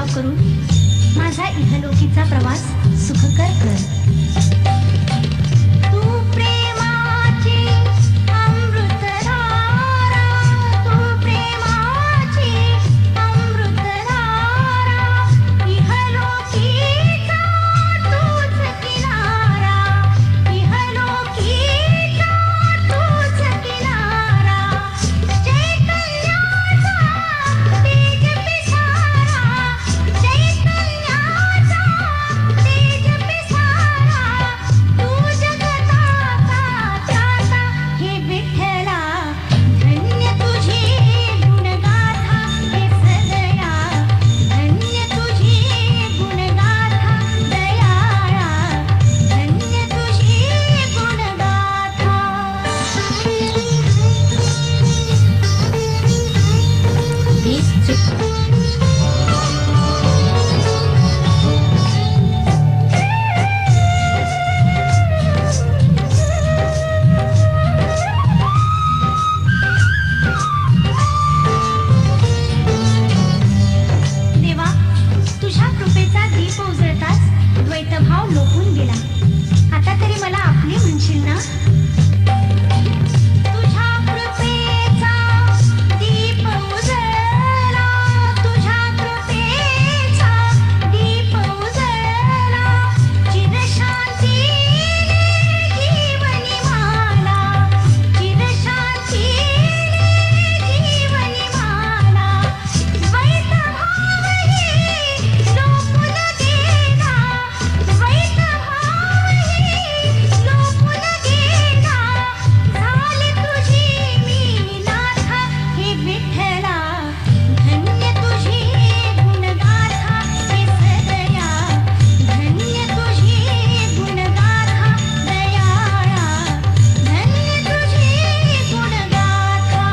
बचाव करून माझा इहलोकीचा प्रवास सुखकर कर. तू प्रेमाची अमृतधारा, तू प्रेमाची अमृतधारा, इहलोकीचा तूच किनारा, इहलोकीचा तूच किनारा. चैतन्याचा तेज पिसारा, चैतन्याचा तेज पिसारा, तू जगताचा त्राता. हे विठ्ठला धन्य तुझी गुणगाथा, हे सदया धन्य तुझी गुणगाथा, दयाळा धन्य तुझी गुणगाथा. देवा, तुझ्या कृपेचा दीप उजळताच द्वैतभाव लोपून गेला. आता तरी मला आपले म्हणशील ना? तुझ्या कृपेचा दीप उजळला, तुझ्या कृपेचा दीप उजळला, चिरशांतीने जीवनी माला, चिरशांतीने जीवनी माला. द्वैतभावही लोपून गेला, द्वैतभावही लोपून गेला, झाली तुझी मी नाथा. हे विठ्ठला धन्य तुझी गुणगाथा, हे सदया धन्य तुझी गुणगाथा, दयाळा धन्य तुझी गुणगाथा.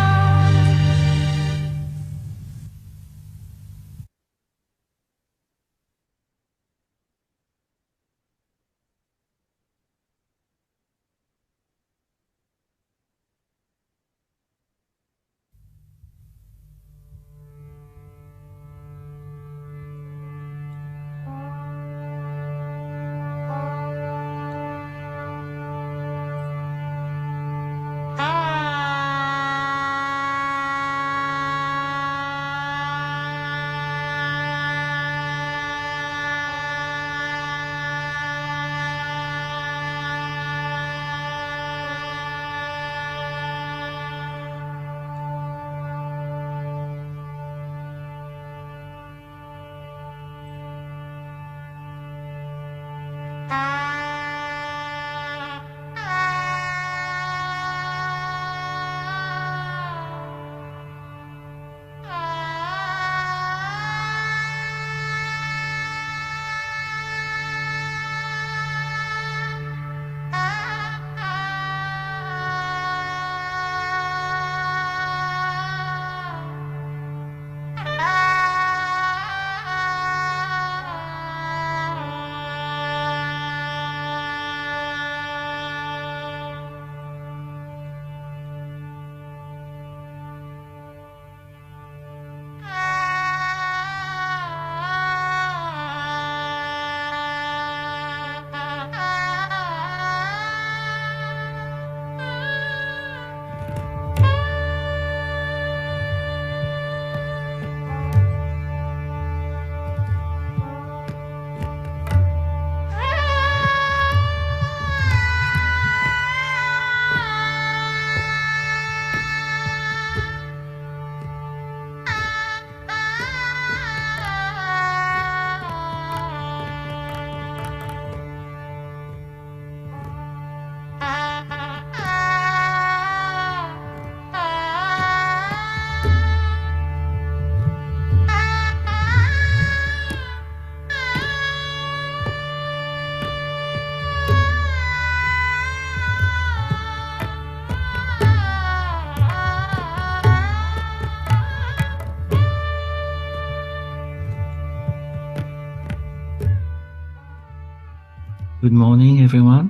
Good morning, everyone.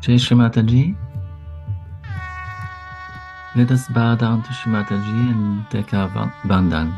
Jai Shri Mataji. Let us bow down to Shri Mataji and take our bandhan.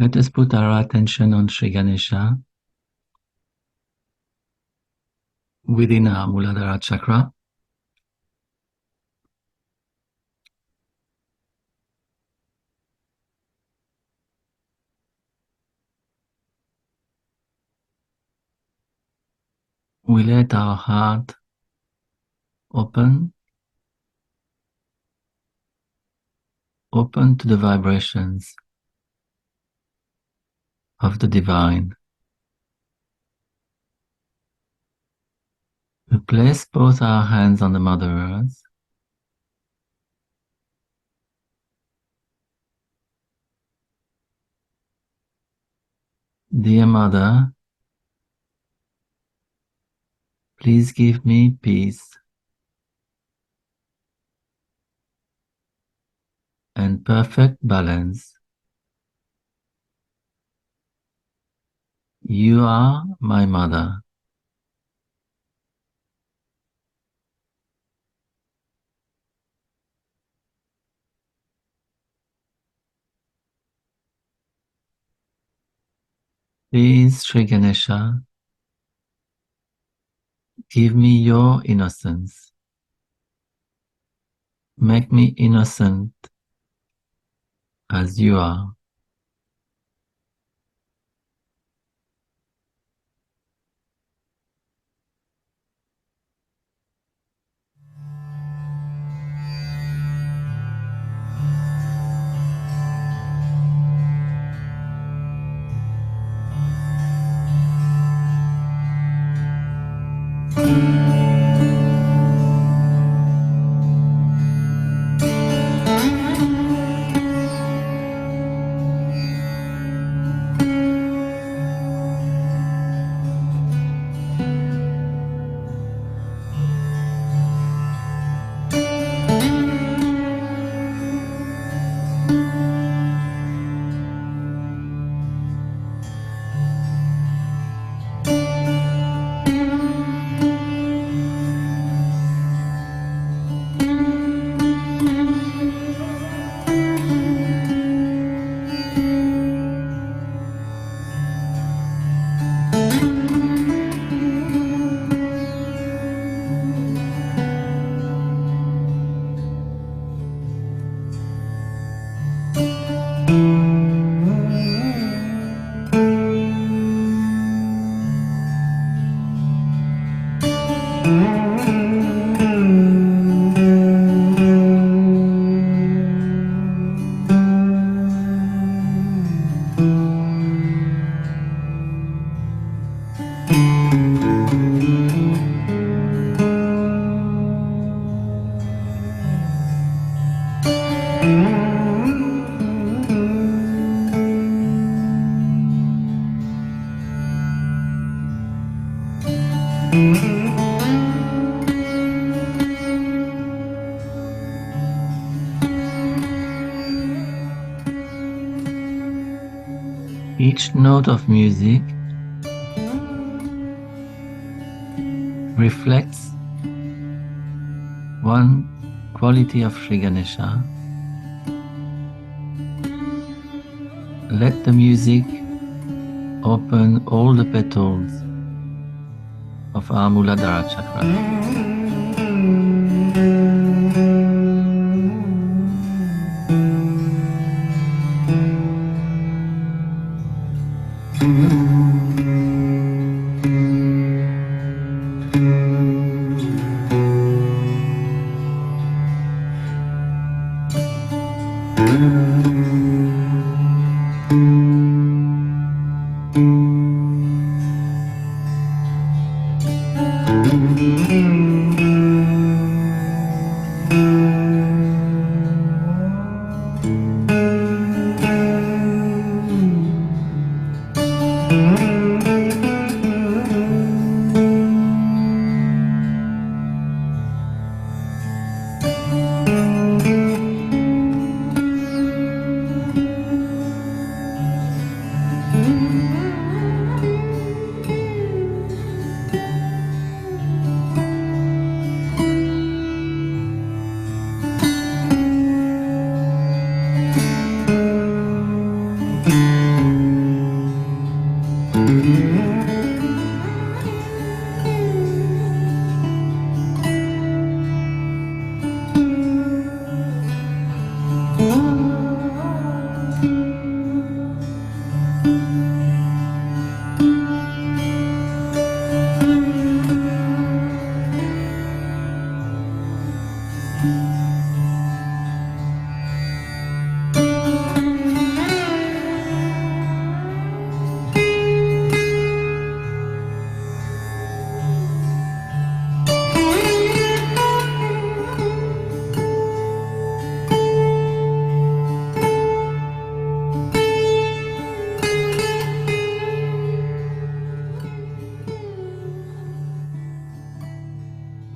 Let us put our attention on Sri Ganesha within our Mooladhara chakra. We let our heart open to the vibrations of the divine. We place both our hands on the Mother Earth. Dear Mother, please give me peace and perfect balance. You are my mother. Please, Sri Ganesha, give me your innocence. Make me innocent as you are. Each note of music reflects one quality of Sri Ganesha. Let the music open all the petals of our Mooladhara chakra.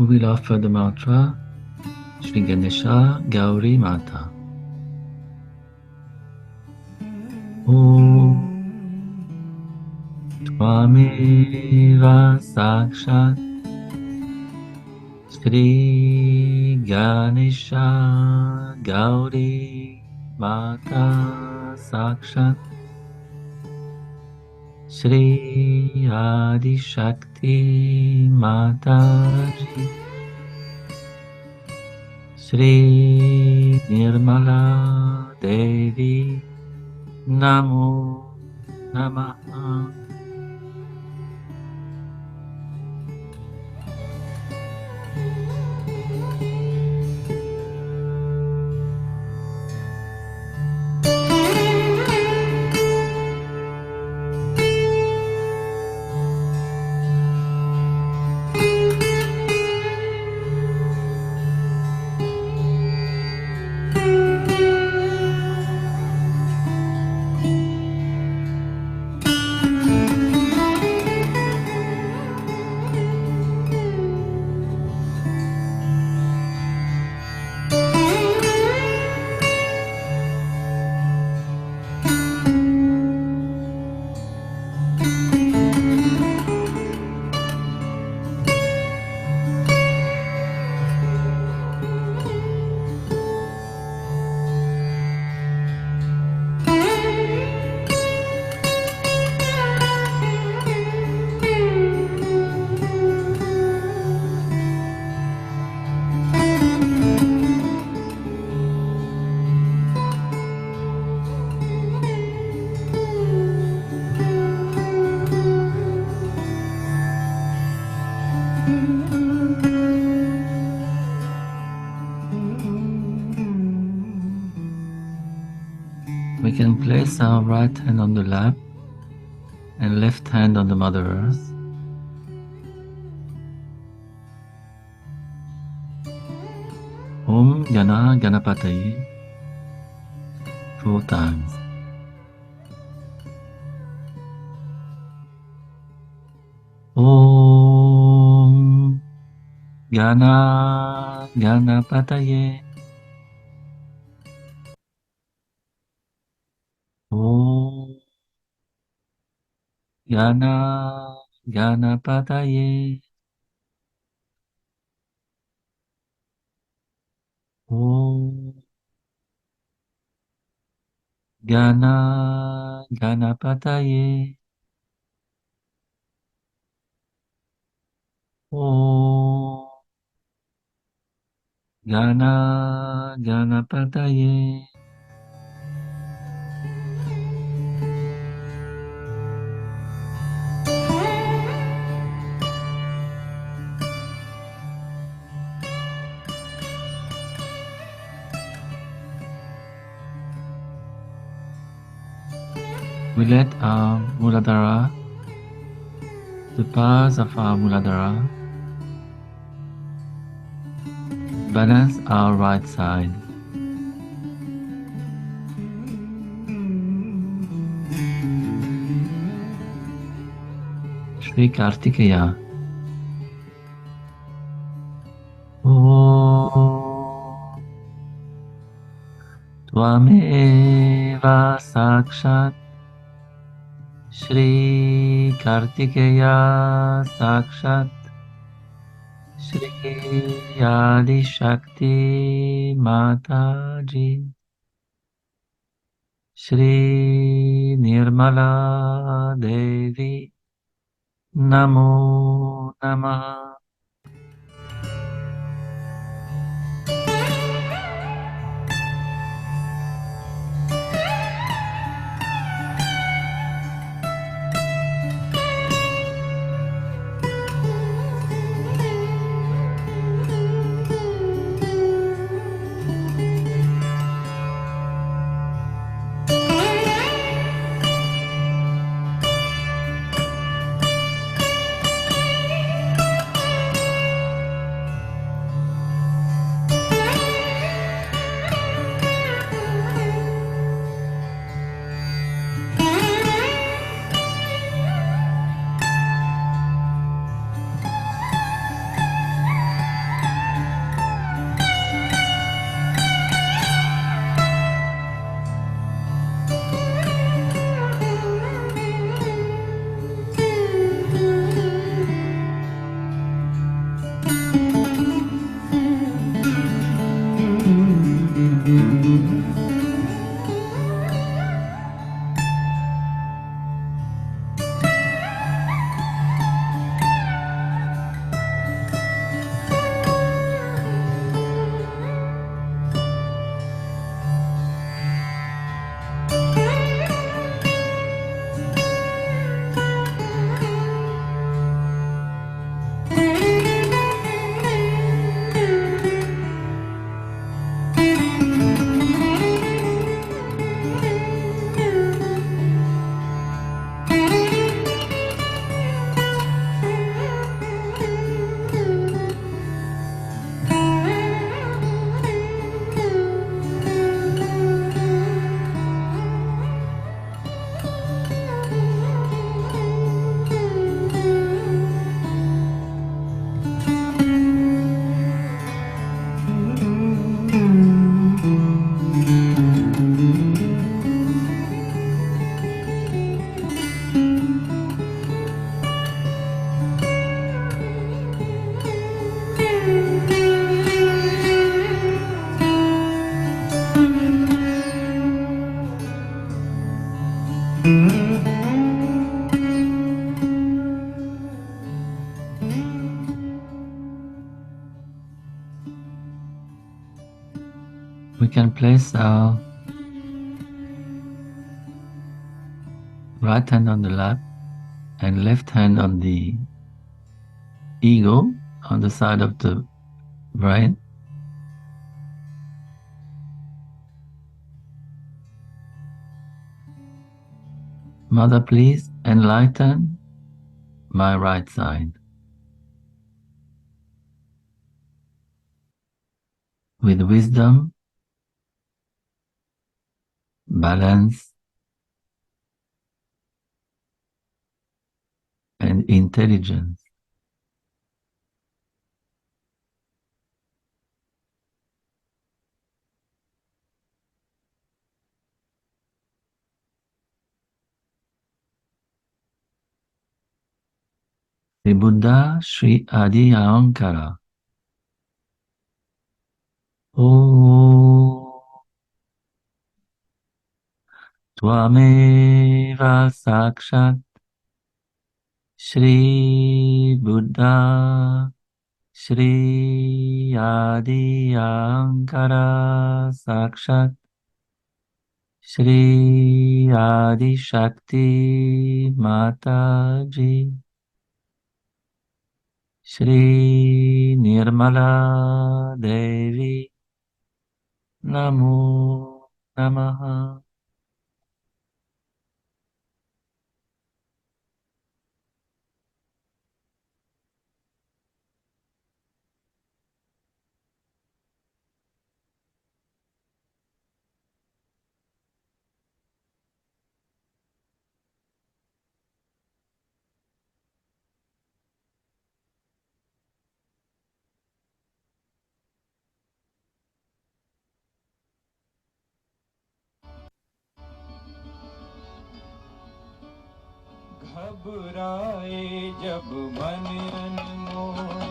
will offer the mantra Shri Ganesha Gauri Mata. Om Tvameva Sakshat Shri Ganesha Gauri Mata Sakshat Shri Adi Shakti Mataji Shri Nirmala Devi Namo Namaha. We can place our right hand on the lap and left hand on the Mother Earth. Om Gana Ganapataye 4 times. Om Gana Ganapataye. Om Gana Ganapataye. Om Gana Ganapataye. Om Gana Ganapataye. We let our Mooladhara, the powers of our Mooladhara, balance our right side. Shri Kartikeya. Om Tvameva Sakshat Shri Kartikeya Sakshat Shri Adi Shakti Mataji Shri Nirmala Devi Namo Namaha. We can place our right hand on the lap and left hand on the ego on the side of the brain. Mother, please enlighten my right side with wisdom, balance, and intelligence. The Buddha Sri Adi Ahankara. Om Tvameva Sakshat Shri Buddha Shri Adi Ahankara Sakshat Shri Adi Shakti Mataji Shri Nirmala Devi Namo Namaha. घबराए जब मन अनमोल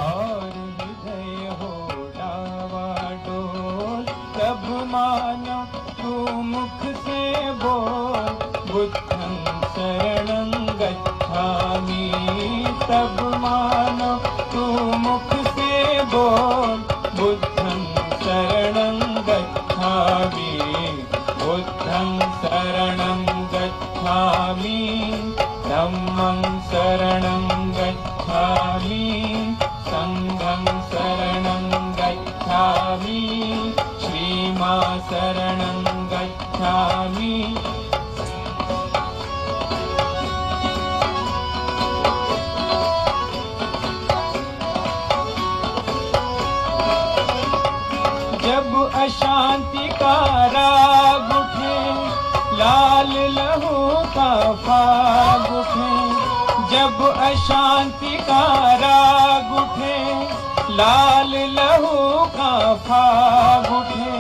और हृदय हो डावाडोल, तब मानो तू मुख से बोल बुद्धं शरणं गच्छामि। तब मानो तू मुख से बोल बुद्धं शरणं गच्छामि, बुद्धं शरणं गच्छामि, धम्मं शरणं गच्छामि, संघं शरणं गच्छामि, श्रीमां शरणं गच्छामि। जब अशांति का राग उठे, लाल लहू का फाग उठे, जब अशांति का राग उठे, लाल लहू का फाग उठे,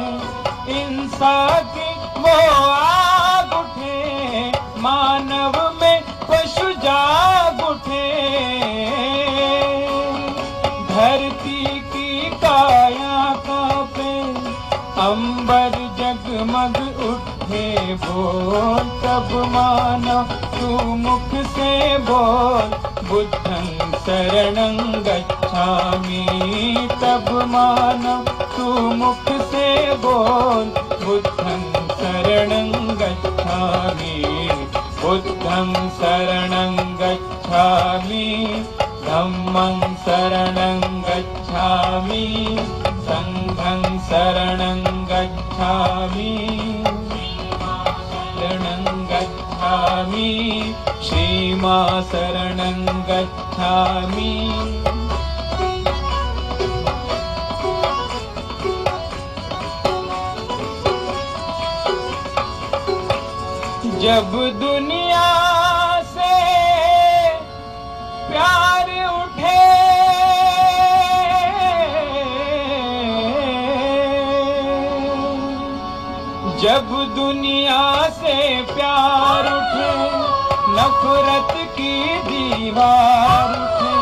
हिंसा की वो आग उठे, मानव में पशु जाग उठे, धरती की काया कांपे, अंबर जगमग उठे बोल, तब मानो तू मुख से बोल बुद्धं शरणं गच्छामि। तब मानो तू मुख से बोल बुद्धं शरणं गच्छामि, बुद्धं शरणं गच्छामि, धम्मं शरणं गच्छामि, संघं शरणं गच्छामि, शरणं गच्छामि, श्रीमां शरणं गच्छामि। जब दुनिया से प्यार उठे, जब दुनिया से प्यार उठे, नफरत की दीवार उठे,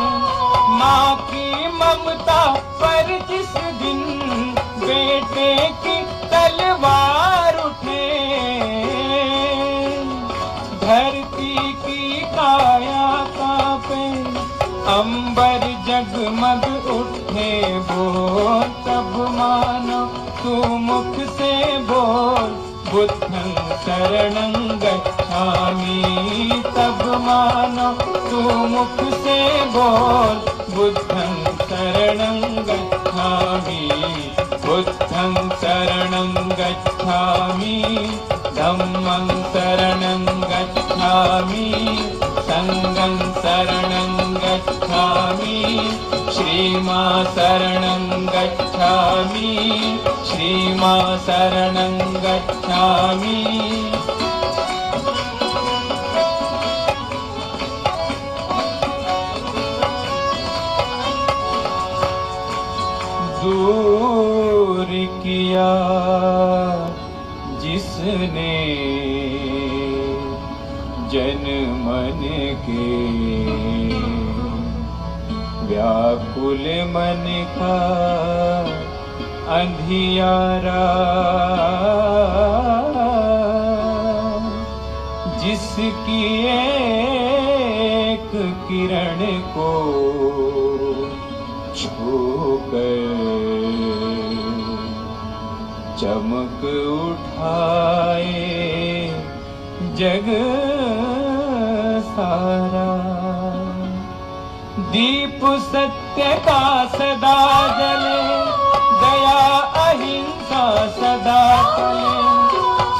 माँ की ममता पर जिस दिन बेटे की तलवार उठे, धरती की काया कांपे, अंबर जगमग उठे बोल, तब मानो तू मुख से बोल, बुद्धं शरणं गच्छामि। तब मानो तू मुख से बोल, बुद्धं शरणं गच्छामि, बुद्धं शरणं गच्छामि, धम्मं शरणं गच्छामि, संघं शरणं गच्छामि, श्रीमा शरणं गच्छामि, श्रीमा शरणं गच्छामि। दूर किया जिसने जन मन के, व्याकुल मन का अंधियारा, जिसकी एक किरण को छूकर चमक उठाए जग सारा। दीप सत्य का सदा जले, दया अहिंसा सदा चले,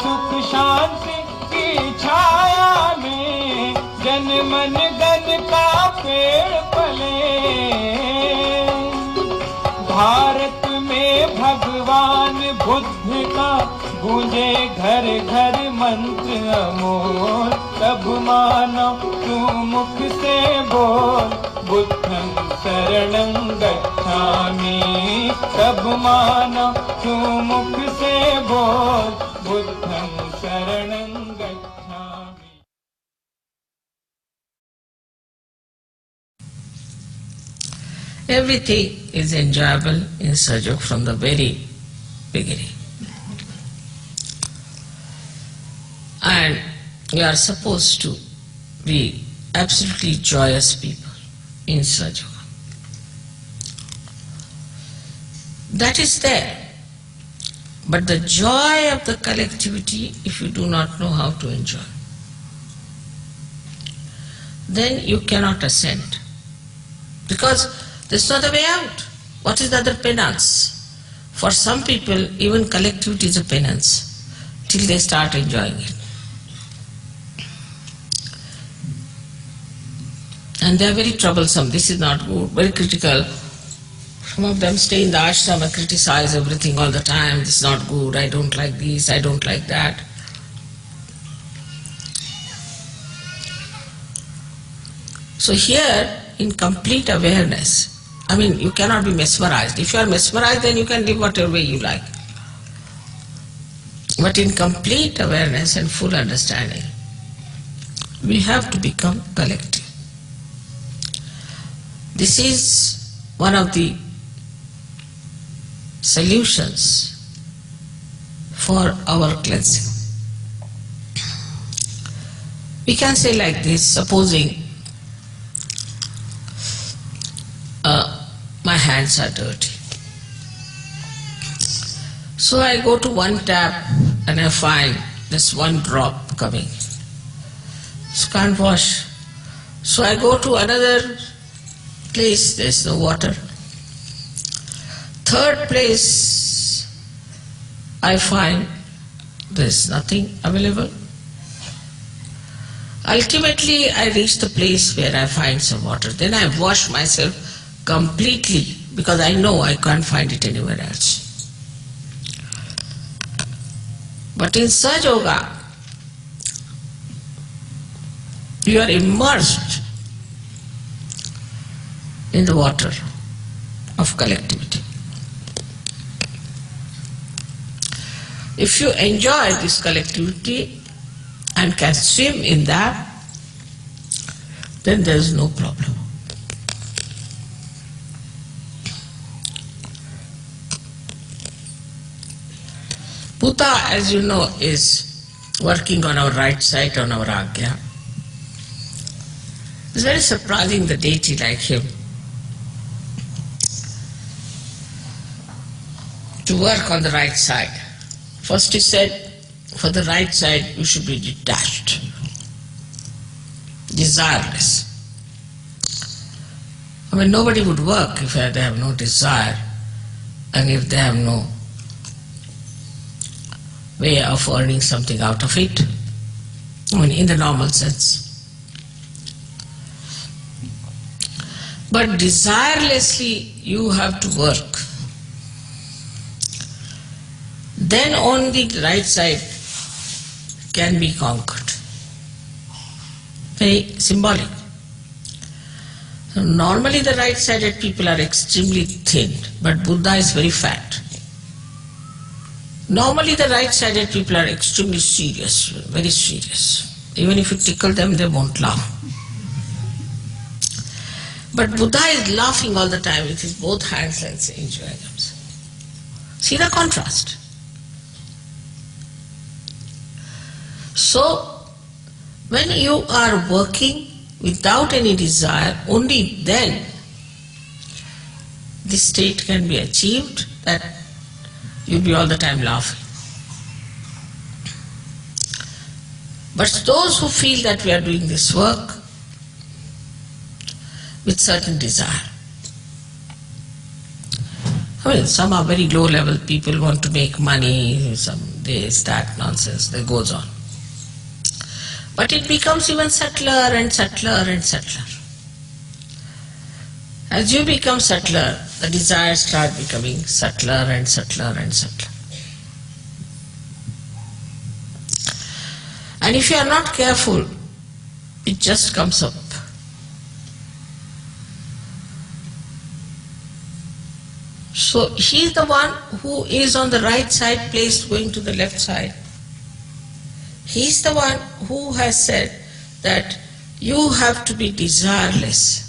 सुख शांति की छाया में जन मन गन का पेड़ पले। भारत में भगवान बुद्ध का गूंजे घर घर मंत्र अमोल, तब मानो तू मुख से बोल, बुद्धं शरणं गच्छामि। तब मानो तू मुख से बोल, बुद्धं शरणं गच्छामि। Everything is enjoyable in Sajog from the very beginning. And we are supposed to be absolutely joyous people in Sajog. That is there. But the joy of the collectivity, if you do not know how to enjoy, then you cannot ascend. Because there's not a way out. What is the other penance? For some people, even collectivity is a penance till they start enjoying it. And they are very troublesome. This is not good, very critical. Some of them stay in the ashram and criticize everything all the time. This is not good, I don't like this, I don't like that. So here, in complete awareness, you cannot be mesmerized. If you are mesmerized, then you can live whatever way you like. But in complete awareness and full understanding, we have to become collective. This is one of the solutions for our cleansing. We can say like this, supposing my hands are dirty. So I go to one tap and I find this one drop coming. So can't wash. So I go to another place, there's no water. Third place, I find there's nothing available. Ultimately, I reach the place where I find some water. Then I wash myself completely because I know I can't find it anywhere else. But in Sahaja Yoga, you are immersed in the water of collectivity. If you enjoy this collectivity and can swim in that, then there is no problem. Bhuta, as you know, is working on our right side, on our Agya. It's very surprising, the deity like him, to work on the right side. First he said, for the right side you should be detached, desireless. I mean, nobody would work if they have no desire and if they have no way of earning something out of it. I mean, in the normal sense. But desirelessly you have to work. Then only the right side can be conquered. Very symbolic. Normally the right-sided people are extremely thin, but Buddha is very fat. Normally the right-sided people are extremely serious, very serious. Even if you tickle them, they won't laugh. But Buddha is laughing all the time with his both hands and enjoying himself. See the contrast. So, when you are working without any desire, only then this state can be achieved, that you'll be all the time laughing. But those who feel that we are doing this work with certain desire, I mean, some are very low level people, want to make money, some this, that nonsense, that goes on. But it becomes even subtler and subtler and subtler. As you become subtler, the desires start becoming subtler and subtler and subtler. And if you are not careful, it just comes up. So he is the one who is on the right side placed going to the left side. He is the one who has said that you have to be desireless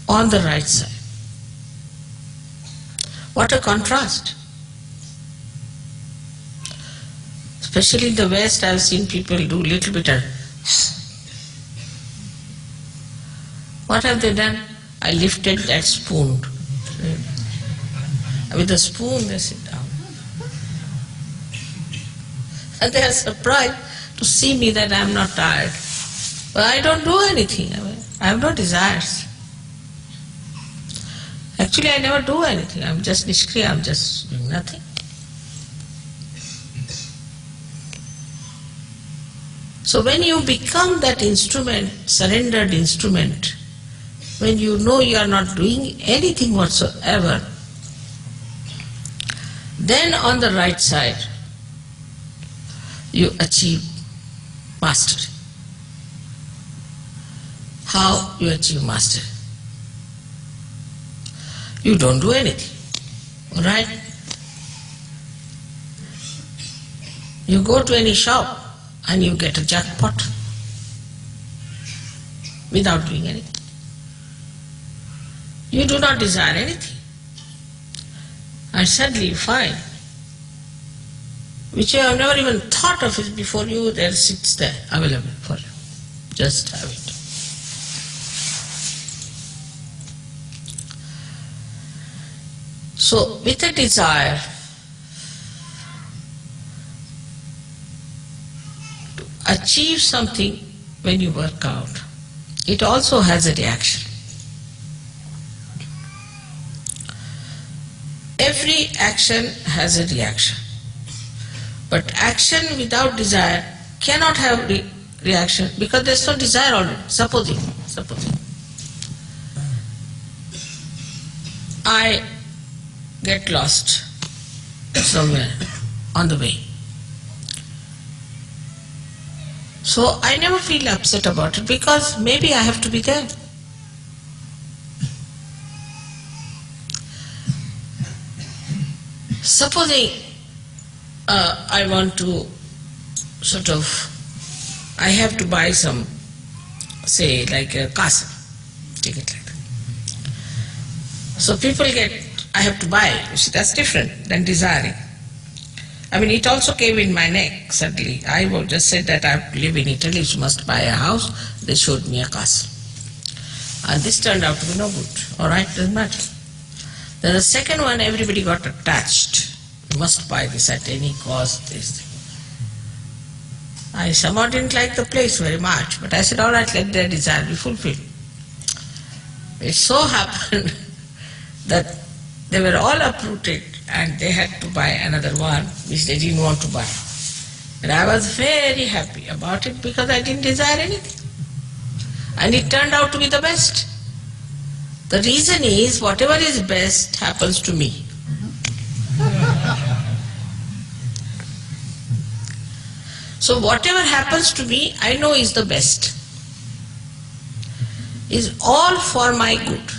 on the right side. What a contrast. Especially in the West, I have seen people do little bit of... What have they done? I lifted that spoon. With the spoon they sit down. And they are surprised to see me that I am not tired. But I don't do anything. I have no desires. Actually, I never do anything. I am just nishkriya, I am just doing nothing. So when you become that instrument, surrendered instrument, when you know you are not doing anything whatsoever, then on the right side, you achieve mastery. How you achieve mastery? You don't do anything, alright? You go to any shop and you get a jackpot without doing anything. You do not desire anything. And suddenly you find, which you have never even thought of it before you, there sits there, available for you. Just have it. So, with a desire to achieve something when you work out, it also has a reaction. Every action has a reaction. But action without desire cannot have reaction because there is no desire already. Supposing I get lost somewhere on the way. So I never feel upset about it because maybe I have to be there. Supposing I want to I have to buy some, say like a casa, take it like that. So people get, I have to buy, you see, that's different than desiring. I mean, it also came in my neck suddenly. I just said that I have to live in Italy, you must buy a house. They showed me a castle. And this turned out to be no good. All right, doesn't matter. Then the second one, everybody got attached. You must buy this at any cost. This. I somehow didn't like the place very much, but I said, all right, let their desire be fulfilled. It so happened that they were all uprooted and they had to buy another one which they didn't want to buy. And I was very happy about it because I didn't desire anything. And it turned out to be the best. The reason is whatever is best happens to me. So whatever happens to me, I know is the best. Is all for my good.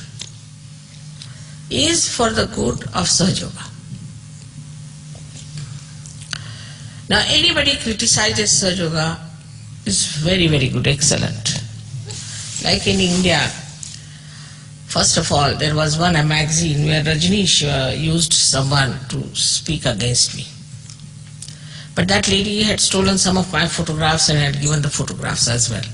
Is for the good of Sahaja Yoga. Now anybody criticizes Sahaja Yoga is very, very good, excellent. Like in India, first of all, there was a magazine where Rajneesh used someone to speak against me. But that lady had stolen some of my photographs and had given the photographs as well.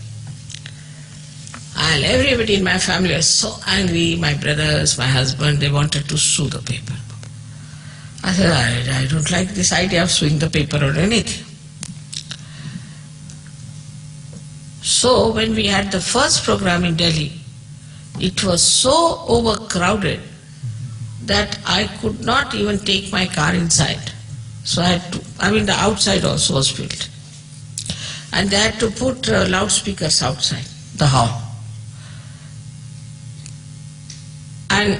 And everybody in my family was so angry, my brothers, my husband, they wanted to sue the paper. I said, I don't like this idea of suing the paper or anything. So when we had the first program in Delhi, it was so overcrowded that I could not even take my car inside. So I had to, the outside also was filled. And they had to put loudspeakers outside the hall. And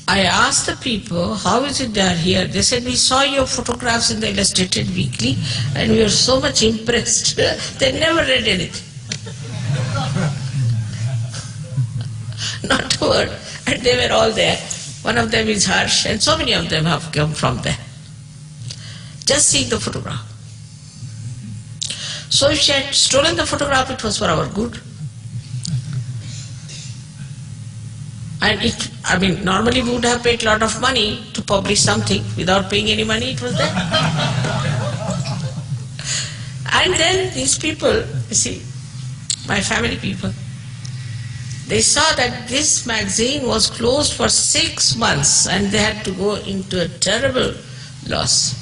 I asked the people, how is it they are here? They said, we saw your photographs in the Illustrated Weekly and we were so much impressed. They never read anything. Not a word. And they were all there. One of them is Harsh, and so many of them have come from there. Just seeing the photograph. So if she had stolen the photograph, it was for our good. And it, normally we would have paid a lot of money to publish something. Without paying any money, it was there. And then these people, you see, my family people, they saw that this magazine was closed for 6 months and they had to go into a terrible loss.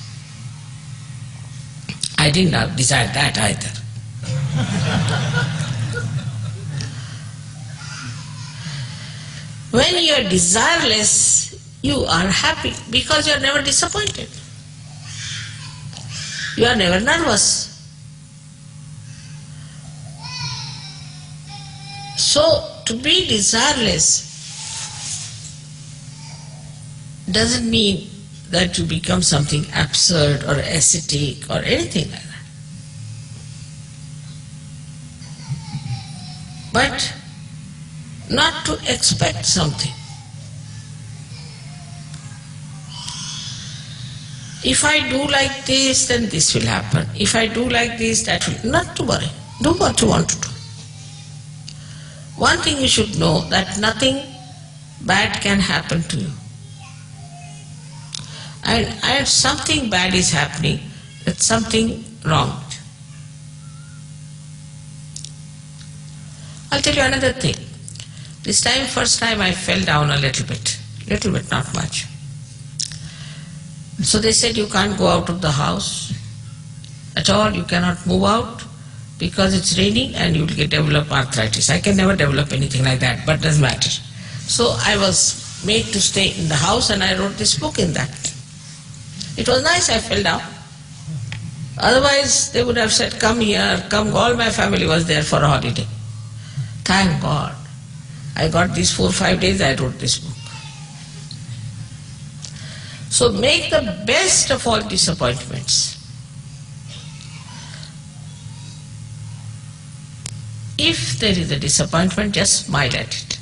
I didn't desire that either. When you are desireless, you are happy because you are never disappointed. You are never nervous. So, to be desireless doesn't mean that you become something absurd or ascetic or anything like that. But not to expect something. If I do like this, then this will happen. If I do like this, that will. Not to worry. Do what you want to do. One thing you should know, that nothing bad can happen to you. And if something bad is happening, it's something wrong. I'll tell you another thing. This time, first time I fell down a little bit, not much. So they said you can't go out of the house at all, you cannot move out because it's raining and you will develop arthritis. I can never develop anything like that, but doesn't matter. So I was made to stay in the house and I wrote this book in that. It was nice I fell down. Otherwise they would have said, come here, come, all my family was there for a holiday. Thank God. I got these 4 or 5 days I wrote this book. So make the best of all disappointments. If there is a disappointment, just smile at it.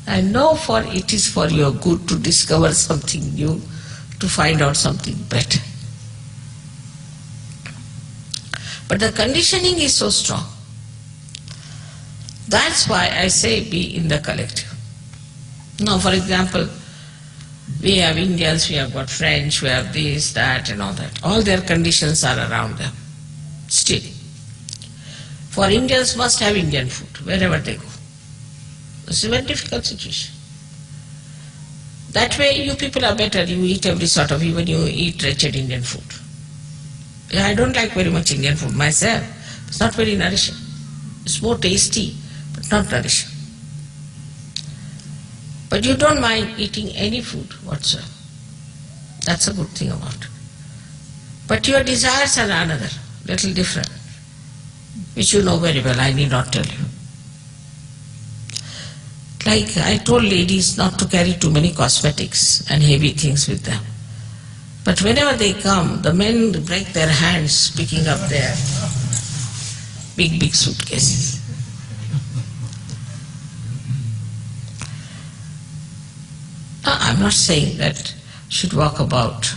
And know for it is for your good to discover something new, to find out something better. But the conditioning is so strong. That's why I say be in the collective. Now, for example, We have Indians, we have got French, we have this, that and all that. All their conditions are around them. Still. For Indians must have Indian food wherever they go. It's a very difficult situation. That way you people are better, you eat every sort of, even you eat wretched Indian food. Yeah, I don't like very much Indian food myself. It's not very nourishing. It's more tasty, but not nourishing. But you don't mind eating any food whatsoever. That's a good thing about it. But your desires are another, little different, which you know very well, I need not tell you. Like I told ladies not to carry too many cosmetics and heavy things with them. But whenever they come, the men break their hands picking up their big suitcases. I'm not saying that you should walk about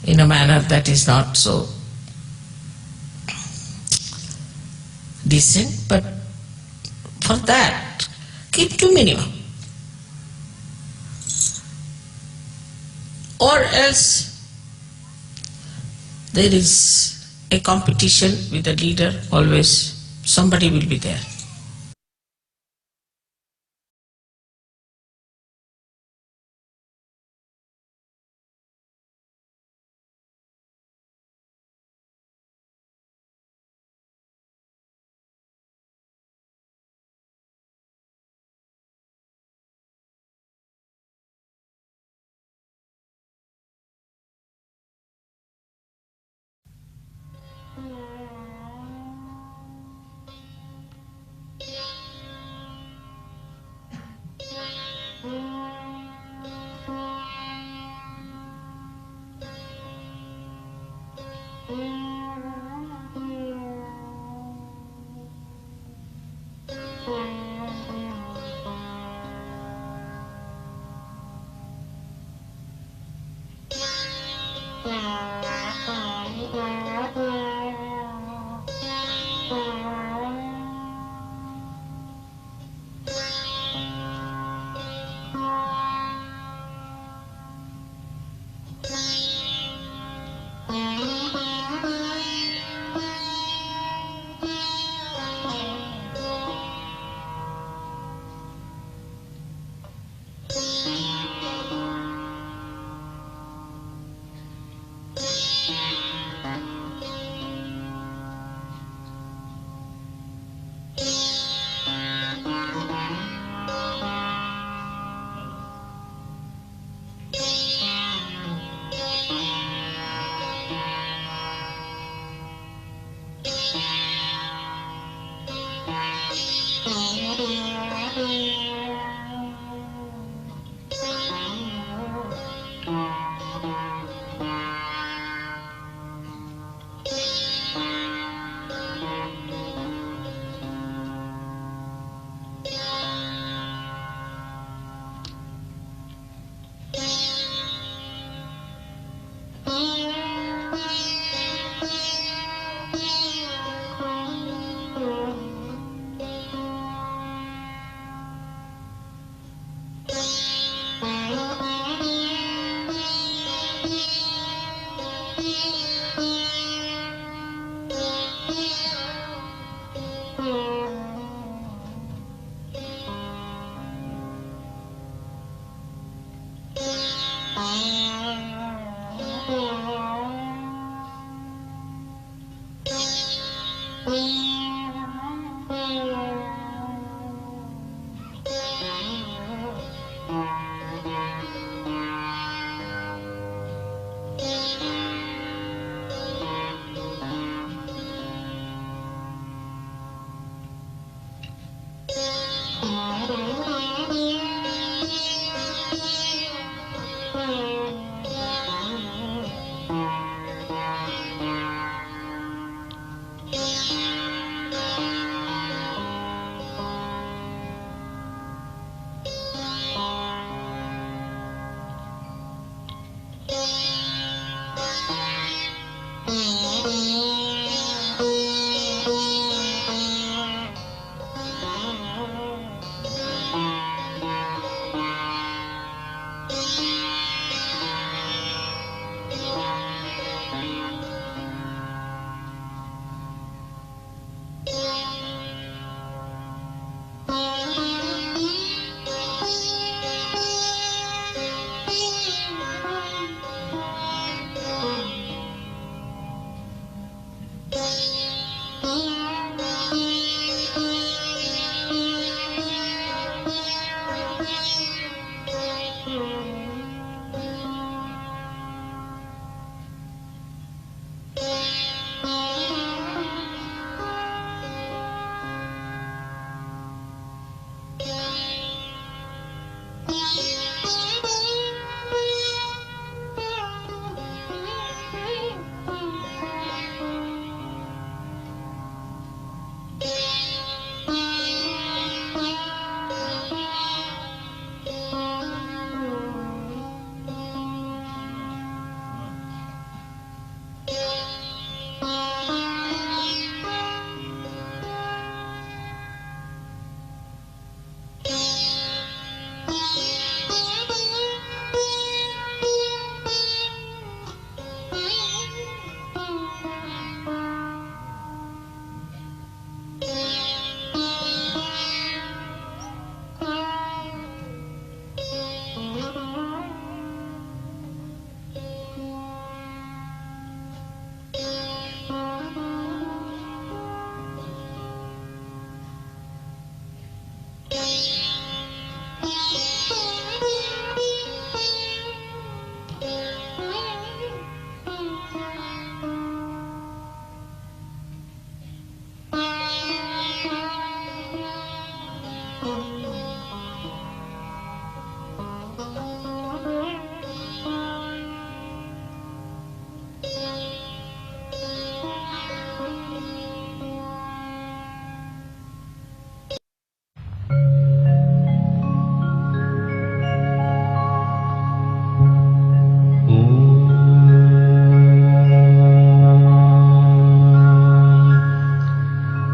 in a manner that is not so decent, but for that, keep to minimum. Or else there is a competition with the leader, always somebody will be there.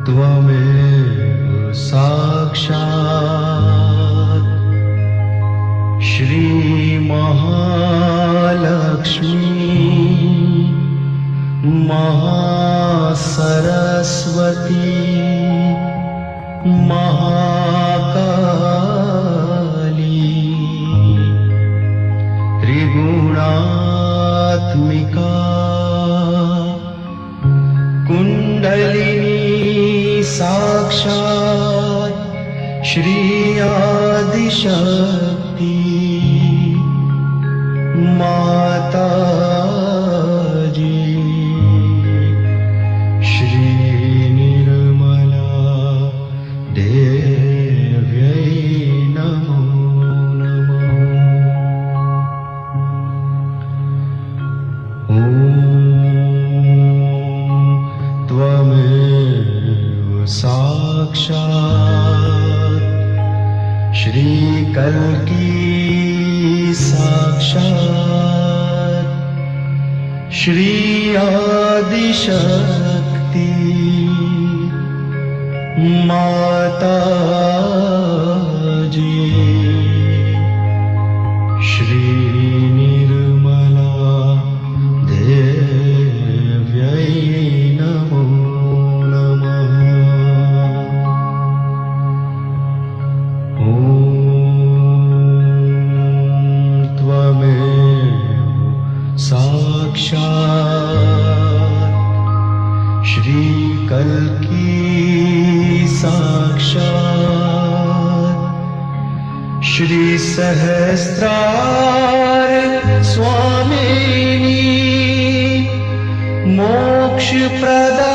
त्वमेव साक्षात् श्रीमहालक्ष्मी महासरस्वती महाकाली त्रिगुणात्मिका कुण्डलिनी साक्षात् श्री आदिशक्ति माताजी श्री निर्मला देव्यै नमो नमः। ॐ त्वमेव साक्षात् श्रीकल्की साक्षात् श्री आदिशक्ति माताजी श्री निर्मला देव्यै नमो नमः। ॐ त्वमेव साक्षात् श्रीकल्की साक्षात् श्री सहस्रार स्वामिनी मोक्षप्रदा